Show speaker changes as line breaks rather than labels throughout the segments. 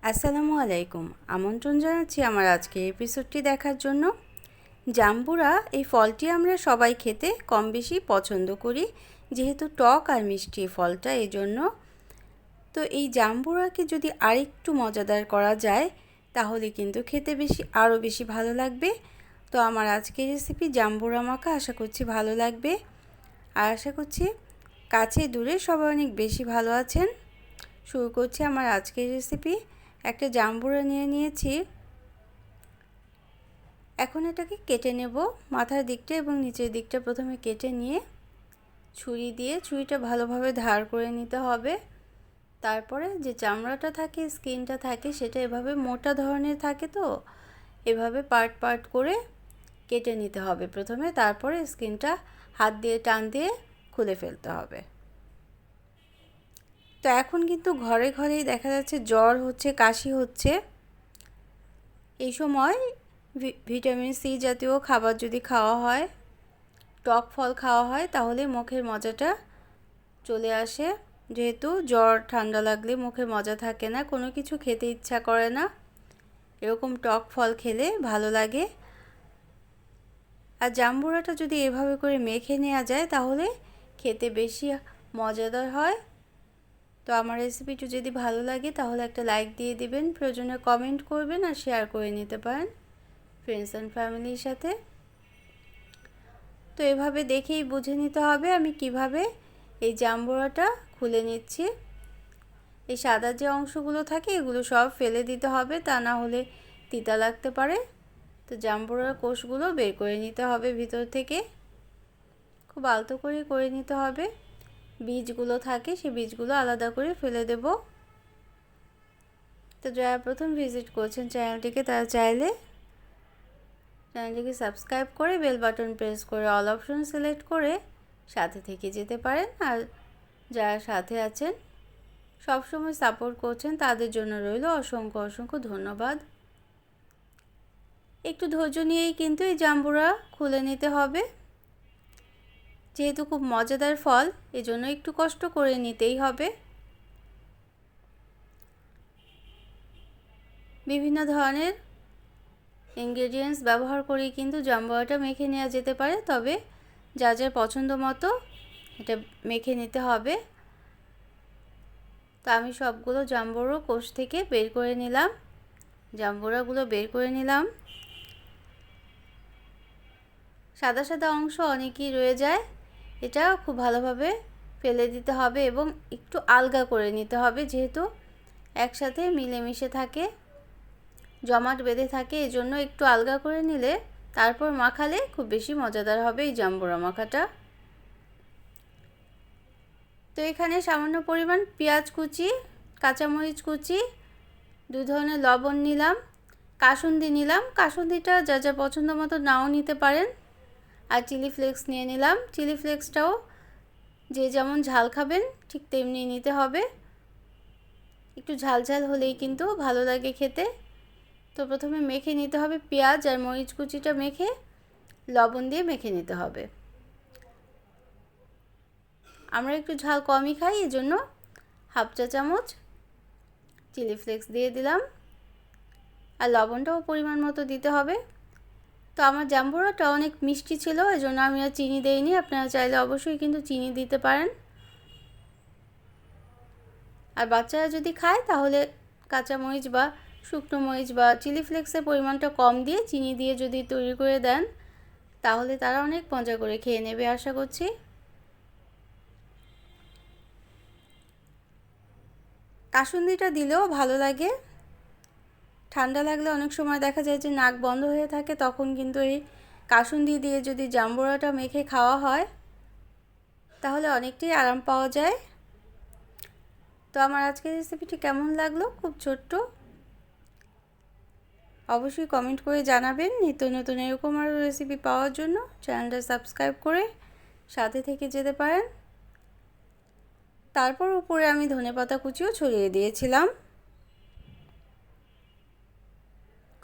আসসালামু আলাইকুম। আমন্ত্রণ জানাচ্ছি আমার আজকের এপিসোডটি দেখার জন্য। জাম্বুরা এই ফলটি আমরা সবাই খেতে কম বেশি পছন্দ করি, যেহেতু টক আর মিষ্টি ফলটা, এজন্য। তো এই জাম্বুরাকে যদি আরেকটু মজাদার করা যায় তাহলে কিন্তু খেতে আরও বেশি ভালো লাগবে। তো আমার আজকের রেসিপি জাম্বুরা মাখা, আশা করছি ভালো লাগবে। আর আশা করছি কাছে দূরে সবাই অনেক বেশি ভালো আছেন। শুরু করছি আমার আজকের রেসিপি। একটা জাম্বুরা নিয়ে নিয়েছি। এখন এটাকে কেটে নেব। মাথার দিকটা এবং নিচের দিকটা প্রথমে কেটে নিয়ে ছুরিটা ভালোভাবে ধার করে নিতে হবে। তারপরে যে চামড়াটা থাকে, স্কিনটা থাকে, সেটা এভাবে মোটা ধরনের থাকে, তো এভাবে পার্ট পার্ট করে কেটে নিতে হবে প্রথমে। তারপরে স্কিনটা হাত দিয়ে টান দিয়ে খুলে ফেলতে হবে। তো এখন কিন্তু ঘরে ঘরেই দেখা যাচ্ছে জ্বর হচ্ছে, কাশি হচ্ছে। এই সময় ভিটামিন সি জাতীয় খাবার যদি খাওয়া হয়, টক ফল খাওয়া হয়, তাহলে মুখের মজাটা চলে আসে। যেহেতু জ্বর ঠান্ডা লাগলে মুখে মজা থাকে না, কোনো কিছু খেতে ইচ্ছা করে না, এরকম টক ফল খেলে ভালো লাগে। আর জাম্বুরাটা যদি এভাবে করে মেখে নেওয়া যায় তাহলে খেতে বেশি মজাদার হয়। তো আমার রেসিপিটি যদি ভালো লাগে তাহলে একটা লাইক দিয়ে দিবেন, প্রয়োজনে কমেন্ট করবেন আর শেয়ার করে নিতে পারেন ফ্রেন্ডস অ্যান্ড ফ্যামিলির সাথে। তো এভাবে দেখেই বুঝে নিতে হবে আমি কিভাবে এই জাম্বুরাটা খুলে নিচ্ছি। এই সাদা যে অংশগুলো থাকে এগুলো সব ফেলে দিতে হবে, তা না হলে তিতা লাগতে পারে। তো জাম্বুরার কোষগুলো বের করে নিতে হবে ভিতর থেকে, খুব আলতো করে নিতে হবে। বীজগুলো থাকে সেই বীজগুলো আলাদা করে ফেলে দেব। তো যারা প্রথম ভিজিট করছেন চ্যানেলটিকে, তারা চাইলে চ্যানেলটিকে সাবস্ক্রাইব করে বেল বাটন প্রেস করে অল অপশন সিলেক্ট করে সাথে থেকে যেতে পারেন। আর যারা সাথে আছেন, সবসময় সাপোর্ট করছেন, তাদের জন্য রইল অসংখ্য অসংখ্য ধন্যবাদ। একটু ধৈর্য নিয়েই কিন্তু এই জাম্বুরা খুলে নিতে হবে। যেহেতু খুব মজাদার ফল, এজন্য একটু কষ্ট করে নিতেই হবে। বিভিন্ন ধরনের ইনগ্রেডিয়েন্টস ব্যবহার করেই কিন্তু জাম্বুরাটা মেখে নেওয়া যেতে পারে, তবে যার যার পছন্দ মতো এটা মেখে নিতে হবে। তো আমি সবগুলো জাম্বুরা কোষ থেকে বের করে নিলাম, জাম্বুরাগুলো বের করে নিলাম। সাদা সাদা অংশ অনেকই রয়ে যায়, এটা খুব ভালোভাবে ফেলে দিতে হবে এবং একটু আলগা করে নিতে হবে, যেহেতু একসাথে মিলেমিশে থাকে, জমাট বেঁধে থাকে, এজন্য একটু আলগা করে নিলে তারপর মাখালে খুব বেশি মজাদার হবে এই জাম্বুরা মাখাটা। তো এখানে সামান্য পরিমাণ পেঁয়াজ কুচি, কাঁচামরিচ কুচি, 2 ধরনের লবণ নিলাম, কাসুন্দি নিলাম। কাসুন্দিটা যা যা পছন্দ মতো নাও নিতে পারেন। আর চিলি ফ্লেক্স নিয়ে নিলাম। চিলি ফ্লেক্সটাও যে যেমন ঝাল খাবেন ঠিক তেমনি নিতে হবে, একটু ঝাল ঝাল হলেই কিন্তু ভালো লাগে খেতে। তো প্রথমে মেখে নিতে হবে, পেঁয়াজ আর মরিচ কুচিটা মেখে লবণ দিয়ে মেখে নিতে হবে। আমরা একটু ঝাল কমই খাই, এজন্য হাফ চা চামচ চিলি ফ্লেক্স দিয়ে দিলাম, আর লবণটাও পরিমাণ মতো দিতে হবে। তো আমার জাম্বুরাটা অনেক মিষ্টি ছিল, এজন্য আমি আর চিনি দেইনি। আপনারা চাইলে অবশ্যই কিন্তু চিনি দিতে পারেন। আর বাচ্চারা যদি খায় তাহলে কাঁচা মরিচ বা শুকনো মরিচ বা চিলি ফ্লেক্সের পরিমাণটা কম দিয়ে চিনি দিয়ে যদি তৈরি করে দেন তাহলে তারা অনেক মজা করে খেয়ে নেবে আশা করছি। কাসুন্দিটা দিলেও ভালো লাগে। ঠান্ডা লাগলে অনেক সময় দেখা যায় যে নাক বন্ধ হয়ে থাকে, তখন কিন্তু এই কাসুন্দি দিয়ে যদি জাম্বুরাটা মেখে খাওয়া হয় তাহলে অনেকটাই আরাম পাওয়া যায়। তো আমার আজকের রেসিপিটি কেমন লাগলো, খুব ছোট্ট, অবশ্যই কমেন্ট করে জানাবেন। নিত্য নতুন এরকম আরও রেসিপি পাওয়ার জন্য চ্যানেলটা সাবস্ক্রাইব করে সাথে থেকে যেতে পারেন। তারপর উপরে আমি ধনেপাতা কুচিও ছড়িয়ে দিয়েছিলাম।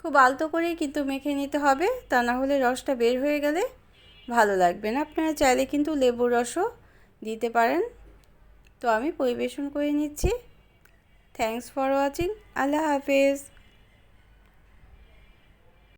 খুব আলতো করেই কিন্তু মেখে নিতে হবে, তা না হলে রসটা বের হয়ে গেলে ভালো লাগবে না। আপনারা চাইলে কিন্তু লেবুর রসও দিতে পারেন। তো আমি পরিবেশন করে নিচ্ছি। Thanks for watching. আল্লাহ হাফেজ।